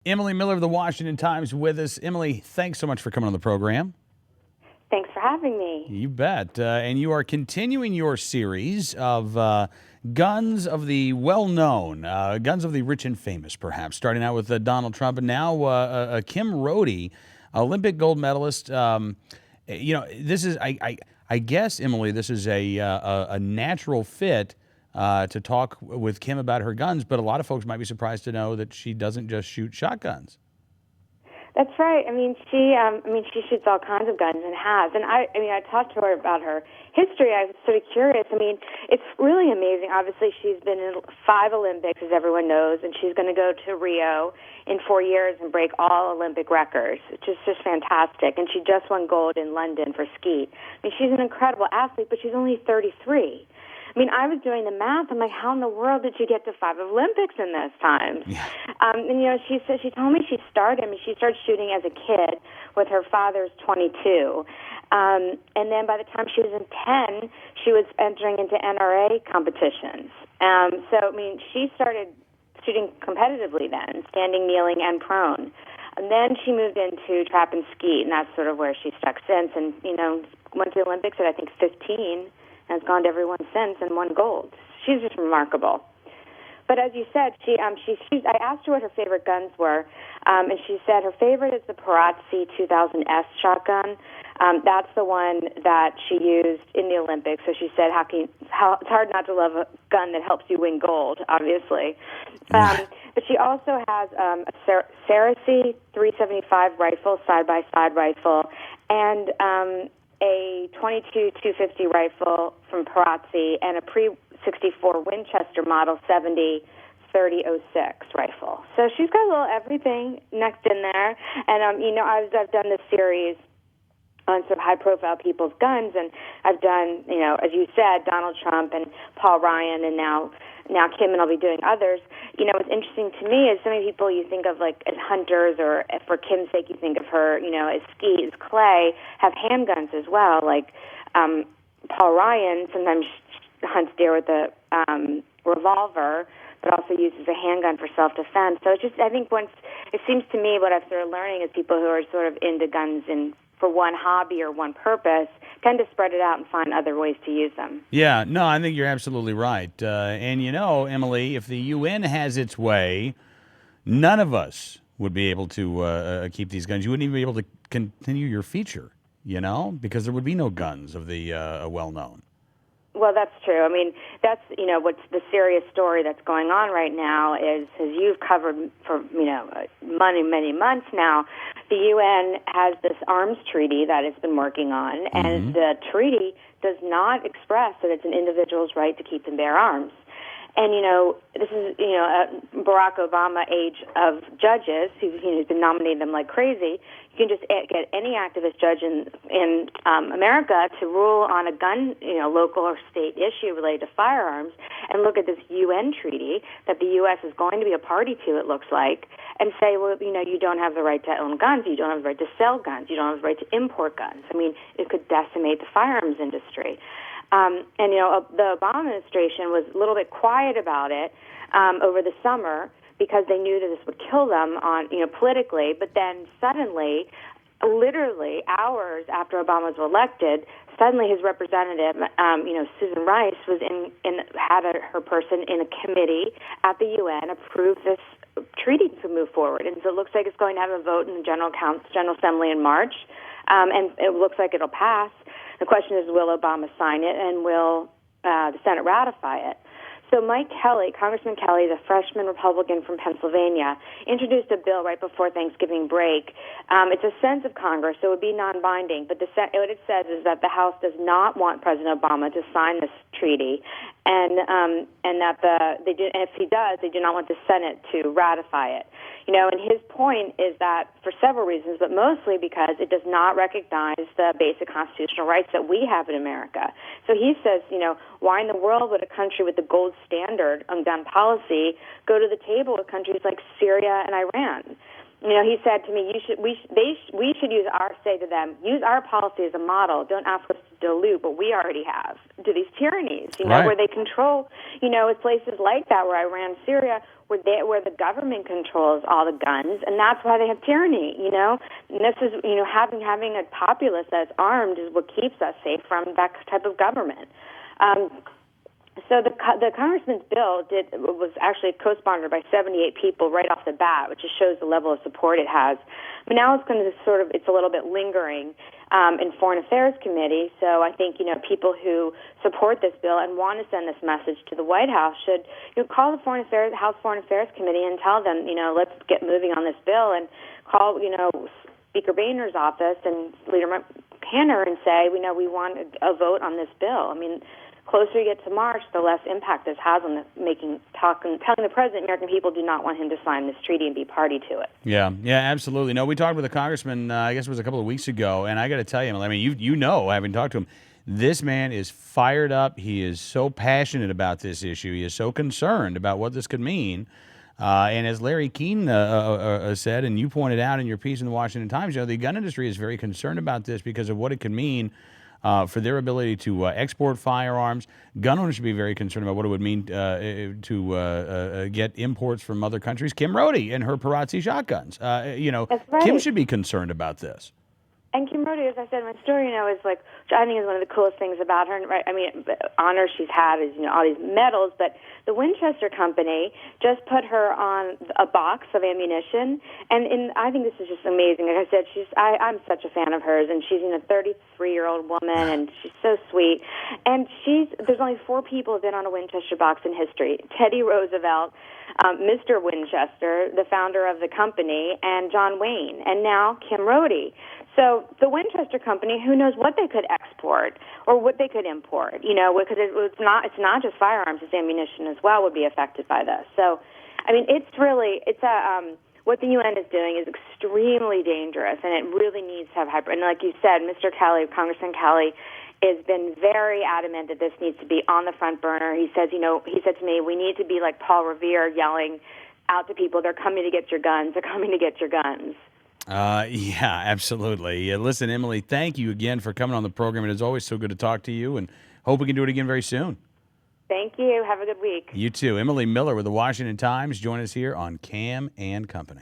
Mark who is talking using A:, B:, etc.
A: Emily Miller of the Washington Times with us. Emily, thanks so much for coming on the program.
B: Thanks for having me.
A: You bet. And you are continuing your series of guns of the well-known, guns of the rich and famous, perhaps, starting out with Donald Trump and now Kim Rhode, Olympic gold medalist. This is, I guess, Emily, this is a natural fit to talk with Kim about her guns, but a lot of folks might be surprised to know that she doesn't just shoot shotguns.
B: That's right. She shoots all kinds of guns and has. And I talked to her about her history. I was sort of curious. It's really amazing. Obviously, she's been in 5 Olympics, as everyone knows, and she's going to go to Rio in 4 years and break all Olympic records, which is just fantastic. And she just won gold in London for skeet. she's an incredible athlete, but she's only 33. I was doing the math. I'm like, how in the world did you get to 5 Olympics in those times?
A: Yeah.
B: She told me she started shooting as a kid with her father's .22. And then by the time she was in 10, she was entering into NRA competitions. She started shooting competitively then, standing, kneeling, and prone. And then she moved into trap and skeet, and that's sort of where she stuck since. And, went to the Olympics at, I think, 15. Has gone to everyone since and won gold. She's just remarkable. But as you said, I asked her what her favorite guns were, and she said her favorite is the Perazzi 2000S shotgun. That's the one that she used in the Olympics. So she said, it's hard not to love a gun that helps you win gold, obviously. But she also has a Saracen 375 rifle, side-by-side rifle, and a .22-250 rifle from Perazzi, and a pre-64 Winchester Model 70 3006 rifle. So she's got a little everything next in there. And I've done this series on some high-profile people's guns, and I've done, as you said, Donald Trump and Paul Ryan, and now Kim, and I'll be doing others. What's interesting to me is so many people you think of like as hunters, or for Kim's sake, you think of her, as skeet, as clay, have handguns as well. Like Paul Ryan sometimes hunts deer with a revolver, but also uses a handgun for self-defense. So I think it seems to me what I've started learning is people who are sort of into guns for one hobby or one purpose tend to spread it out and find other ways to use them.
A: Yeah, no, I think you're absolutely right. And Emily, if the UN has its way, none of us would be able to keep these guns. You wouldn't even be able to continue your feature, because there would be no guns of the well-known.
B: Well, that's true. That's, what's the serious story that's going on right now is, as you've covered for, many months now, the UN has this arms treaty that it's been working on, and the treaty does not express that it's an individual's right to keep and bear arms. And, this is, Barack Obama age of judges who's been nominating them like crazy. You can just get any activist judge in America to rule on a gun, local or state issue related to firearms, and look at this UN treaty that the U.S. is going to be a party to, it looks like, and say, well, you don't have the right to own guns, you don't have the right to sell guns, you don't have the right to import guns. It could decimate the firearms industry. The Obama administration was a little bit quiet about it over the summer because they knew that this would kill them politically. But then suddenly, literally hours after Obama was elected, suddenly his representative, Susan Rice, was her person in a committee at the UN approve this treaty to move forward. And so it looks like it's going to have a vote in the General Assembly in March, and it looks like it'll pass. The question is, will Obama sign it, and will the Senate ratify it? So Mike Kelly, Congressman Kelly, the freshman Republican from Pennsylvania, introduced a bill right before Thanksgiving break. It's a sense of Congress, so it would be non-binding, but what it says is that the House does not want President Obama to sign this treaty, and that if he does, they do not want the Senate to ratify it. And his point is that for several reasons, but mostly because it does not recognize the basic constitutional rights that we have in America. So he says, why in the world would a country with the gold standard on gun policy go to the table with countries like Syria and Iran? He said to me, we should use our policy as a model. Don't ask us to dilute what we already have to these tyrannies,
A: right,
B: where they control, with places like that, where Iran, Syria, where the government controls all the guns, and that's why they have tyranny. And this is having a populace that's armed is what keeps us safe from that type of government. So the congressman's bill was actually co-sponsored by 78 people right off the bat, which just shows the level of support it has. But now it's going to it's a little bit lingering in Foreign Affairs Committee. So I think people who support this bill and want to send this message to the White House should call the House Foreign Affairs Committee and tell them let's get moving on this bill, and call Speaker Boehner's office and Leader Hanner and say we want a vote on this bill. I mean, closer you get to March, the less impact this has on telling the president American people do not want him to sign this treaty and be party to it.
A: Yeah, absolutely. No, we talked with a congressman, I guess it was a couple of weeks ago, and I got to tell you, I mean, having talked to him, this man is fired up. He is so passionate about this issue. He is so concerned about what this could mean. And as Larry Keene said, and you pointed out in your piece in the Washington Times, the gun industry is very concerned about this because of what it could mean for their ability to export firearms. Gun owners should be very concerned about what it would mean to get imports from other countries. Kim Rhode and her Perazzi shotguns.
B: That's right.
A: Kim should be concerned about this.
B: And Kim Rhode, as I said in my story, is which I think is one of the coolest things about her. Right? I mean, honors she's had is all these medals, but the Winchester Company just put her on a box of ammunition, and I think this is just amazing. Like I said, I'm such a fan of hers, and she's a 33-year-old woman, and she's so sweet. And there's only 4 people who've been on a Winchester box in history: Teddy Roosevelt, Mr. Winchester, the founder of the company, and John Wayne, and now Kim Rhode. So the Winchester Company, who knows what they could export or what they could import, because it's not just firearms, it's ammunition as well would be affected by this. So, I mean, what the UN is doing is extremely dangerous, and it really needs to have and like you said, Mr. Kelly, Congressman Kelly, has been very adamant that this needs to be on the front burner. He says, he said to me, we need to be like Paul Revere yelling out to people, they're coming to get your guns, they're coming to get your guns.
A: Yeah, absolutely. Listen, Emily, thank you again for coming on the program. It is always so good to talk to you, and hope we can do it again very soon.
B: Thank you. Have a good week.
A: You too. Emily Miller with the Washington Times. Join us here on Cam and Company.